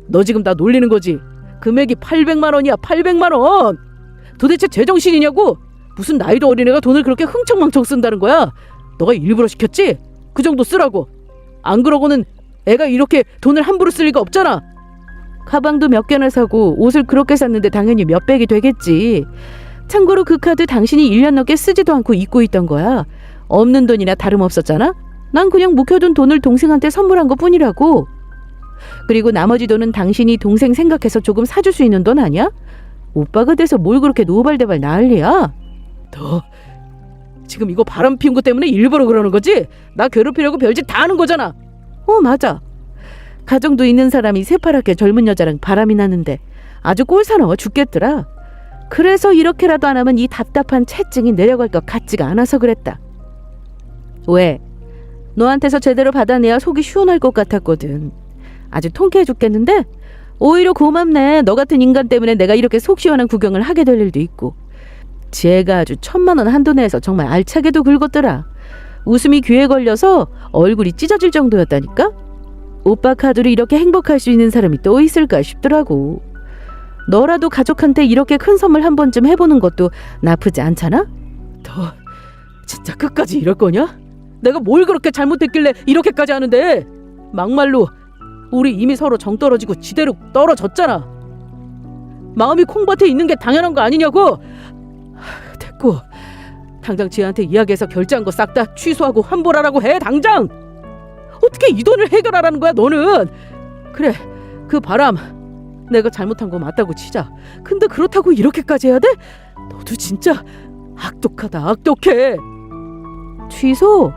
너 지금 나 놀리는 거지? 금액이 800만 원이야 800만 원. 도대체 제정신이냐고? 무슨 나이도 어린 애가 돈을 그렇게 흥청망청 쓴다는 거야? 너가 일부러 시켰지? 그 정도 쓰라고. 안 그러고는 애가 이렇게 돈을 함부로 쓸 리가 없잖아. 가방도 몇 개나 사고 옷을 그렇게 샀는데 당연히 몇백이 되겠지. 참고로 그 카드 당신이 1년 넘게 쓰지도 않고 잊고 있던 거야. 없는 돈이나 다름없었잖아. 난 그냥 묵혀둔 돈을 동생한테 선물한 것뿐이라고. 그리고 나머지 돈은 당신이 동생 생각해서 조금 사줄 수 있는 돈 아니야? 오빠가 돼서 뭘 그렇게 노발대발 난리야? 너 지금 이거 바람 피운 거 때문에 일부러 그러는 거지? 나 괴롭히려고 별짓 다 하는 거잖아. 맞아. 가정도 있는 사람이 새파랗게 젊은 여자랑 바람이 나는데 아주 꼴사나워 죽겠더라. 그래서 이렇게라도 안 하면 이 답답한 채증이 내려갈 것 같지가 않아서 그랬다. 왜? 너한테서 제대로 받아내야 속이 시원할 것 같았거든. 아주 통쾌해 죽겠는데 오히려 고맙네. 너 같은 인간 때문에 내가 이렇게 속 시원한 구경을 하게 될 일도 있고. 지혜가 아주 1000만 원 한도 내에서 정말 알차게도 긁었더라. 웃음이 귀에 걸려서 얼굴이 찢어질 정도였다니까. 오빠 카드로 이렇게 행복할 수 있는 사람이 또 있을까 싶더라고. 너라도 가족한테 이렇게 큰 선물 한 번쯤 해보는 것도 나쁘지 않잖아? 너 진짜 끝까지 이럴 거냐? 내가 뭘 그렇게 잘못했길래 이렇게까지 하는데. 막말로 우리 이미 서로 정 떨어지고 지대로 떨어졌잖아. 마음이 콩밭에 있는 게 당연한 거 아니냐고. 됐고 당장 지혜한테 이야기해서 결제한 거 싹 다 취소하고 환불하라고 해. 당장. 어떻게 이 돈을 해결하라는 거야 너는. 그래 그 바람 내가 잘못한 거 맞다고 치자. 근데 그렇다고 이렇게까지 해야 돼? 너도 진짜 악독하다 악독해. 취소?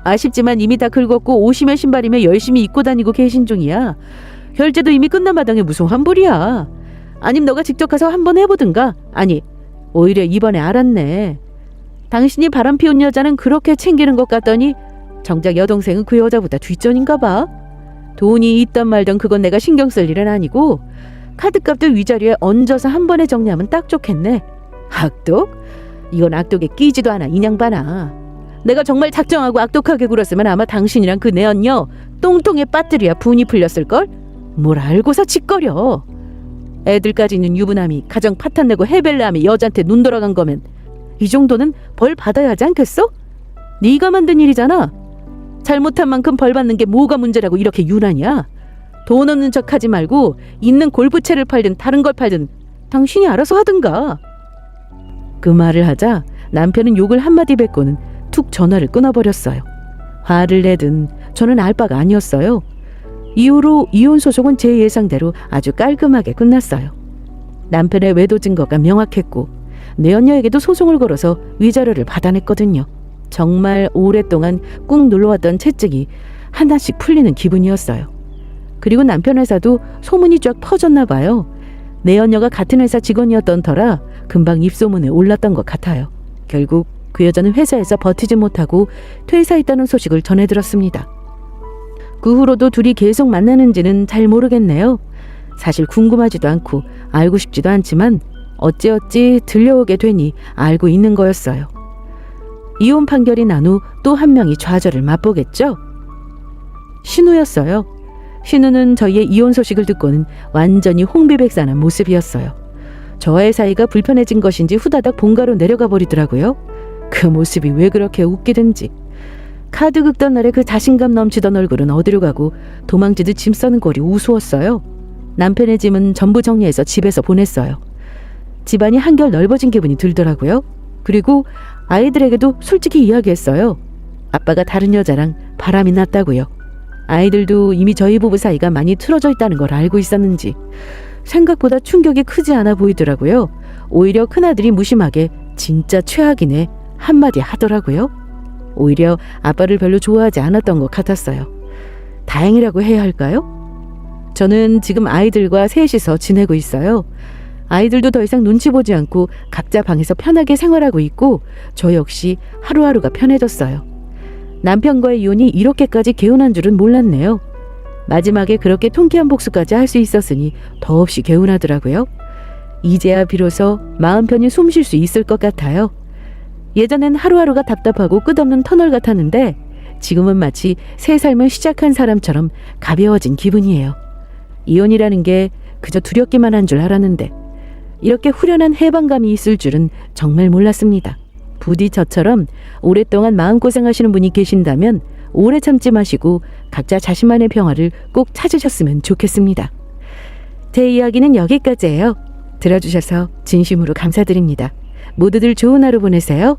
아쉽지만 이미 다 긁었고 옷이며 신발이며 열심히 입고 다니고 계신 중이야. 결제도 이미 끝난 마당에 무슨 환불이야. 아님 너가 직접 가서 한번 해보든가. 아니 오히려 이번에 알았네. 당신이 바람 피운 여자는 그렇게 챙기는 것 같더니 정작 여동생은 그 여자보다 뒷전인가 봐. 돈이 있던 말던 그건 내가 신경 쓸 일은 아니고 카드값도 위자료에 얹어서 한 번에 정리하면 딱 좋겠네. 악독? 이건 악독에 끼지도 않아 인양반아. 내가 정말 작정하고 악독하게 굴었으면 아마 당신이랑 그 내언녀 똥통에 빠뜨려야 분이 풀렸을걸? 뭘 알고서 짓거려. 애들까지 있는 유부남이 가정 파탄내고 해벨레하며 여자한테 눈 돌아간 거면 이 정도는 벌 받아야 하지 않겠어? 네가 만든 일이잖아. 잘못한 만큼 벌 받는 게 뭐가 문제라고 이렇게 유난이야. 돈 없는 척 하지 말고 있는 골프채를 팔든 다른 걸 팔든 당신이 알아서 하든가. 그 말을 하자 남편은 욕을 한마디 뱉고는 툭 전화를 끊어버렸어요. 화를 내든 저는 알 바가 아니었어요. 이후로 이혼 소송은 제 예상대로 아주 깔끔하게 끝났어요. 남편의 외도 증거가 명확했고 내연녀에게도 소송을 걸어서 위자료를 받아냈거든요. 정말 오랫동안 꾹 눌러왔던 채증이 하나씩 풀리는 기분이었어요. 그리고 남편 회사도 소문이 쫙 퍼졌나 봐요. 내연녀가 같은 회사 직원이었던 터라 금방 입소문에 올랐던 것 같아요. 결국 그 여자는 회사에서 버티지 못하고 퇴사했다는 소식을 전해들었습니다. 그 후로도 둘이 계속 만나는지는 잘 모르겠네요. 사실 궁금하지도 않고 알고 싶지도 않지만 어찌어찌 들려오게 되니 알고 있는 거였어요. 이혼 판결이 난 후 또 한 명이 좌절을 맛보겠죠? 신우였어요. 신우는 저희의 이혼 소식을 듣고는 완전히 홍비백산한 모습이었어요. 저와의 사이가 불편해진 것인지 후다닥 본가로 내려가 버리더라고요. 그 모습이 왜 그렇게 웃기든지. 카드 긁던 날의 그 자신감 넘치던 얼굴은 어디로 가고 도망치듯 짐 싸는 꼴이 우스웠어요. 남편의 짐은 전부 정리해서 집에서 보냈어요. 집안이 한결 넓어진 기분이 들더라고요. 그리고 아이들에게도 솔직히 이야기했어요. 아빠가 다른 여자랑 바람이 났다고요. 아이들도 이미 저희 부부 사이가 많이 틀어져 있다는 걸 알고 있었는지 생각보다 충격이 크지 않아 보이더라고요. 오히려 큰아들이 무심하게 진짜 최악이네 한마디 하더라고요. 오히려 아빠를 별로 좋아하지 않았던 것 같았어요. 다행이라고 해야 할까요? 저는 지금 아이들과 셋이서 지내고 있어요. 아이들도 더 이상 눈치 보지 않고 각자 방에서 편하게 생활하고 있고 저 역시 하루하루가 편해졌어요. 남편과의 이혼이 이렇게까지 개운한 줄은 몰랐네요. 마지막에 그렇게 통쾌한 복수까지 할 수 있었으니 더없이 개운하더라고요. 이제야 비로소 마음 편히 숨 쉴 수 있을 것 같아요. 예전엔 하루하루가 답답하고 끝없는 터널 같았는데 지금은 마치 새 삶을 시작한 사람처럼 가벼워진 기분이에요. 이혼이라는 게 그저 두렵기만 한 줄 알았는데 이렇게 후련한 해방감이 있을 줄은 정말 몰랐습니다. 부디 저처럼 오랫동안 마음고생하시는 분이 계신다면 오래 참지 마시고 각자 자신만의 평화를 꼭 찾으셨으면 좋겠습니다. 제 이야기는 여기까지예요. 들어주셔서 진심으로 감사드립니다. 모두들 좋은 하루 보내세요.